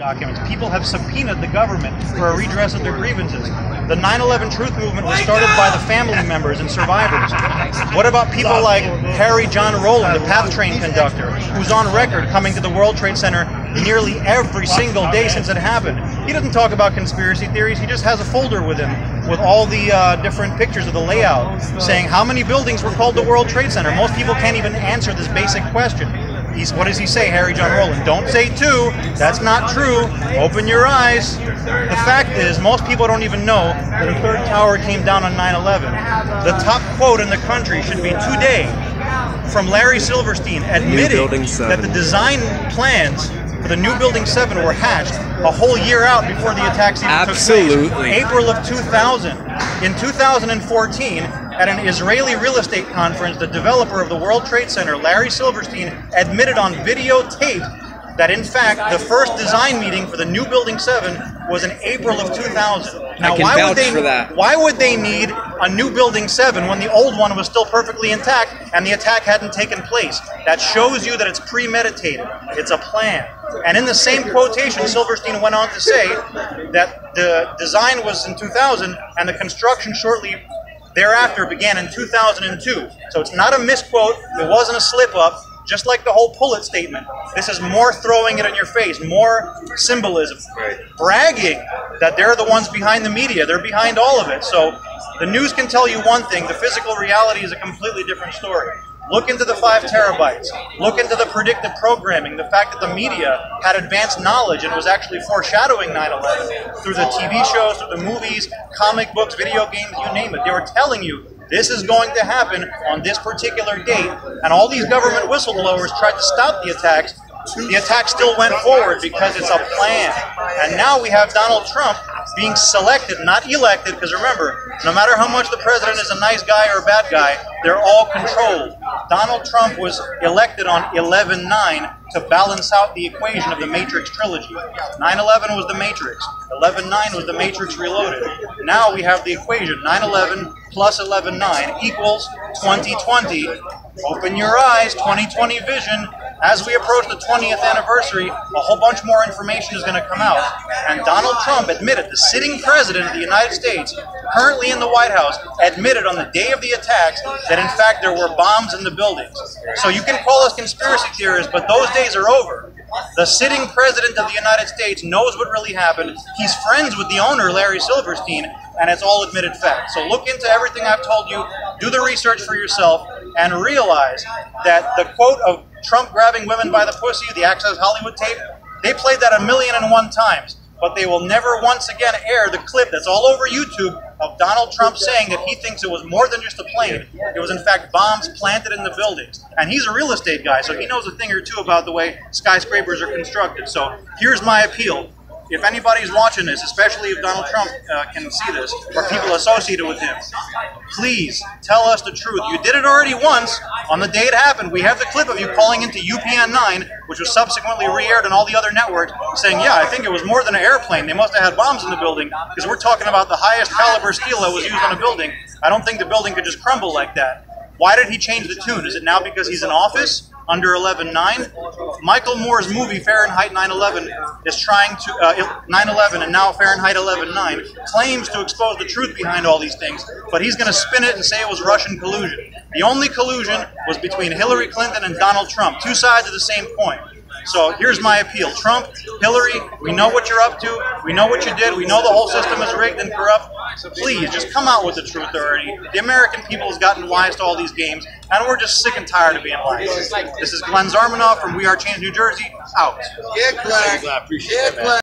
documents. People have subpoenaed the government for a redress of their grievances. The 9/11 truth movement was started by the family members and survivors. What about people like Harry John Rowland, the PATH train conductor, who's on record coming to the World Trade Center nearly every single day since it happened? He doesn't talk about conspiracy theories. He just has a folder with him with all the different pictures of the layout saying how many buildings were called the World Trade Center. Most people can't even answer this basic question. What does he say, Harry John Rowland? Don't say two. That's not true. Open your eyes. The fact is, most people don't even know that the third tower came down on 9/11. The top quote in the country should be today from Larry Silverstein admitting that the design plans for the new Building 7 were hatched a whole year out before the attacks even took place. April of 2000. In 2014, at an Israeli real estate conference, the developer of the World Trade Center, Larry Silverstein, admitted on videotape that in fact the first design meeting for the new Building 7 was in April of 2000. Now, why would they need a new Building 7 when the old one was still perfectly intact and the attack hadn't taken place? That shows you that it's premeditated. It's a plan. And in the same quotation, Silverstein went on to say that the design was in 2000 and the construction shortly thereafter began in 2002. So it's not a misquote. It wasn't a slip-up. Just like the whole Pulitzer statement, this is more throwing it in your face, more symbolism, bragging that they're the ones behind the media. They're behind all of it. So the news can tell you one thing. The physical reality is a completely different story. Look into the 5 terabytes. Look into the predictive programming, the fact that the media had advanced knowledge and was actually foreshadowing 9/11 through the TV shows, through the movies, comic books, video games, you name it. They were telling you this is going to happen on this particular date, and all these government whistleblowers tried to stop the attacks. The attack still went forward because it's a plan. And now we have Donald Trump being selected, not elected, because remember, no matter how much the president is a nice guy or a bad guy, they're all controlled. Donald Trump was elected on 11/9 to balance out the equation of the Matrix trilogy. 9/11 was the Matrix. 11/9 was the Matrix Reloaded. Now we have the equation 9/11 plus 11/9 equals 2020. Open your eyes, 2020 vision. As we approach the 20th anniversary, a whole bunch more information is going to come out. And Donald Trump admitted, the sitting president of the United States, currently in the White House, admitted on the day of the attacks that in fact there were bombs in the buildings. So you can call us conspiracy theorists, but those days are over. The sitting president of the United States knows what really happened. He's friends with the owner, Larry Silverstein, and it's all admitted fact. So look into everything I've told you, do the research for yourself, and realize that the quote of Trump grabbing women by the pussy, the Access Hollywood tape, they played that 1,000,001 times, but they will never once again air the clip that's all over YouTube of Donald Trump saying that he thinks it was more than just a plane. It was in fact bombs planted in the buildings. And he's a real estate guy, so he knows a thing or two about the way skyscrapers are constructed. So here's my appeal. If anybody's watching this, especially if Donald Trump can see this, or people associated with him, please tell us the truth. You did it already once on the day it happened. We have the clip of you calling into UPN 9, which was subsequently re-aired on all the other networks, saying, yeah, I think it was more than an airplane. They must have had bombs in the building, because we're talking about the highest caliber steel that was used on a building. I don't think the building could just crumble like that. Why did he change the tune? Is it now because he's in office? Under 11/9, Michael Moore's movie Fahrenheit 9/11 is trying to 9/11 and now Fahrenheit 11/9 claims to expose the truth behind all these things, but he's going to spin it and say it was Russian collusion. The only collusion was between Hillary Clinton and Donald Trump, two sides of the same coin. So here's my appeal. Trump, Hillary, we know what you're up to. We know what you did. We know the whole system is rigged and corrupt. Please, just come out with the truth already. The American people has gotten wise to all these games, and we're just sick and tired of being lied to. This is Glenn Zarmanov from We Are Change, New Jersey, out. Yeah, Glenn. I appreciate it, man.